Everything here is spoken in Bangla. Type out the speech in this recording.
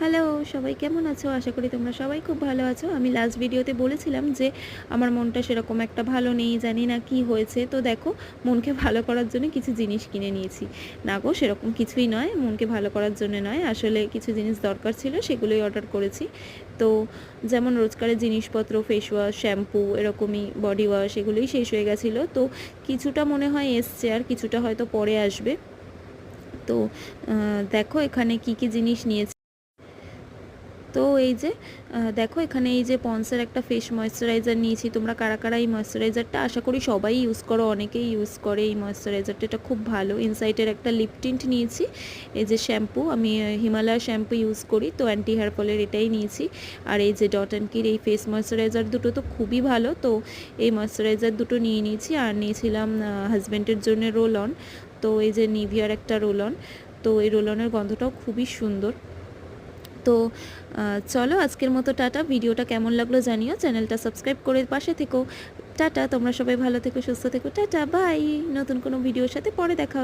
হ্যালো, সবাই কেমন আছো? আশা করি তোমরা সবাই খুব ভালো আছো। আমি লাস্ট ভিডিওতে বলেছিলাম যে আমার মনটা সেরকম একটা ভালো নেই, জানি না কি হয়েছে। তো দেখো, মনকে ভালো করার জন্য কিছু জিনিস কিনে নিয়েছি। না গো, সেরকম কিছুই নয়, মনকে ভালো করার জন্য নয়, আসলে কিছু জিনিস দরকার ছিল, সেগুলোই অর্ডার করেছি। তো যেমন রোজকারের জিনিসপত্র, ফেস ওয়াশ, শ্যাম্পু, এরকমই বডি ওয়াশ, এগুলোই শেষ হয়ে গেছিলো। তো কিছুটা মনে হয় এসছে, আর কিছুটা হয়তো পরে আসবে। তো দেখো এখানে কি কি জিনিস নিয়েছি। তো এই যে দেখো এখানে এই যে পন্সের একটা ফেস ময়েশ্চারাইজার নিয়েছি। তোমরা কারা কারা এই ময়েশ্চারাইজারটা, আশা করি সবাই ইউজ করো, অনেকেই ইউজ করে এই ময়েশ্চারাইজারটা, এটা খুব ভালো। ইনসাইটের একটা লিপ টিন্ট নিয়েছি। এই যে শ্যাম্পু, আমি হিমালয় শ্যাম্পু ইউজ করি, তো অ্যান্টি হেয়ার ফলের এটাই নিয়েছি। আর এই যে ডট অ্যান্ড কির এই ফেস ময়েশ্চারাইজার দুটো তো খুবই ভালো, তো এই ময়েশ্চারাইজার দুটো নিয়ে নিয়েছি। আর নিয়েছিলাম হাজব্যান্ডের জন্য রোল অন। তো এই যে নিভিয়ার একটা রোল অন, তো এই রোল অনের গন্ধটাও খুবই সুন্দর। তো চলো আজকের মতো টাটা। ভিডিওটা কেমন লাগলো জানিও, চ্যানেলটা সাবস্ক্রাইব করে পাশে থেকো। টাটা, তোমরা সবাই ভালো থেকো, সুস্থ থেকো, টাটা, বাই। নতুন কোনো ভিডিওর সাথে পরে দেখা